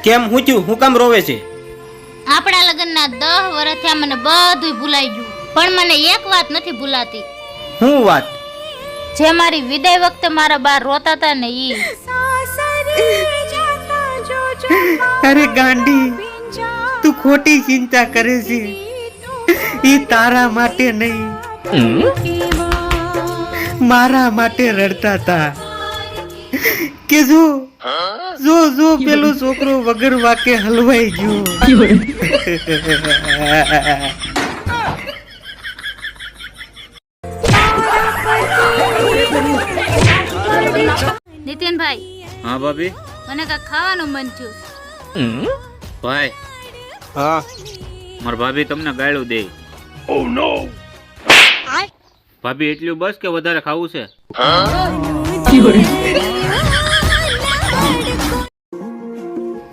કેમ હું થયું? હું કામ રોવે છે? આપણા લગ્નના 10 વર્ષ થયા, મને બધું ભૂલાઈ ગયું, પણ મને એક વાત નથી ભૂલાતી. શું વાત? જે મારી વિદાય વખતે મારા બા રોતા હતા ને ઈ. અરે ગાંડી, તું ખોટી ચિંતા કરે છે. ઈ તારા માટે નહીં, મારા માટે રડતા હતા કે જો પેલો છોકરો વગર વાકે હલવાઈ ગયો. નીતિનભાઈ, હા ભાભી. મને કાંઈક ખાવાનું મન થયું. ભાઈ, હા મારા ભાભી તમને ગાળું દે. ભાભી એટલું બસ કે વધારે ખાવું છે?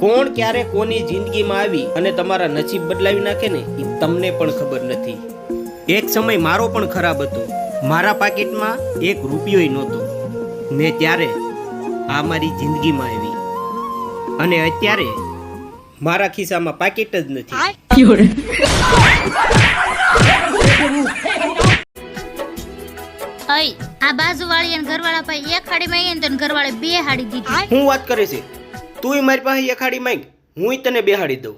કોણ ક્યારે કોની જિંદગીમાં આવી અને તમારા નસીબ બદલાવી નાખે ને એ તમને પણ ખબર નથી. એક સમય મારો પણ ખરાબ હતો. મારા પાકીટમાં એક રૂપિયોય નહોતો ને ત્યારે આ મારી જિંદગીમાં આવી અને અત્યારે મારા ખિસ્સામાં પાકીટ જ નથી. અય, આ બાજુવાળી અને ઘરવાળા ભાઈ એક હાડી માંગી ને ઘરવાળે 2 હાડી દીધી. હું વાત કરે છે? તુંય મારી પાસે એક હાડી માંગ, હુંય તને 2 હાડી દઉં.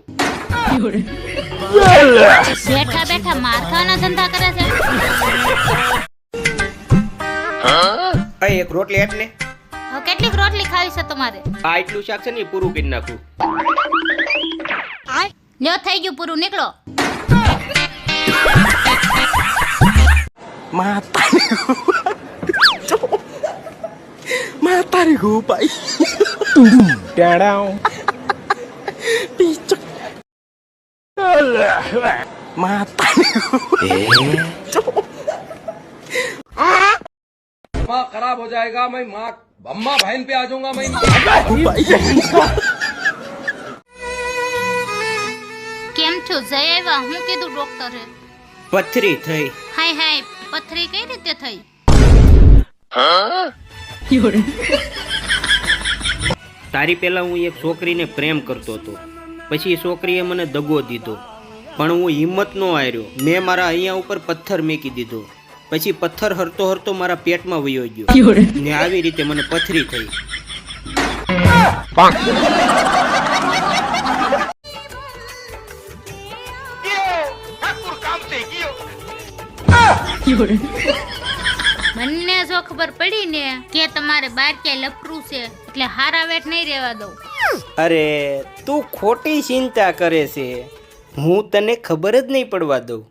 બેઠા બેઠા માર ખાવાના ધંધા કરે છે. અય એક રોટલી આપ ને. હવે કેટલીક રોટલી ખાવી છે તમારે? આ એટલું શાક છે ને એ પૂરું કરી નાખું. લ્યો, થઈ ગયું પૂરું, નીકળો. Matarik ko pa. Dadao. Pichok. Matarik ko. माँ खराब हो जाएगा, मैं माँ अम्मा बहन पे आ जाऊंगा मैं. કેમ છો? જય આવ્યા. હું કીધું ડોક્ટરે? પથરી થઈ. હાય હાય, પથરી કઈ રીતે થઈ? તારી પહેલા હું એક છોકરીને પ્રેમ કરતો હતો. પછી એ છોકરીએ મને દગો દીધો, પણ હું હિંમત નો હાર્યો. મેં મારા અહીંયા ઉપર પથ્થર મેકી દીધો. પછી પથ્થર હરતો હરતો મારા પેટમાં વયો ગયો ને આવી રીતે મને પથરી થઈ. મને જો ખબર પડી ને કે તમારે બાર ક્યાંય લફરું છે એટલે હારા વેઠ નહીં રહેવા દઉં. અરે તું ખોટી ચિંતા કરે છે, હું તને ખબર જ નહીં પડવા દઉં.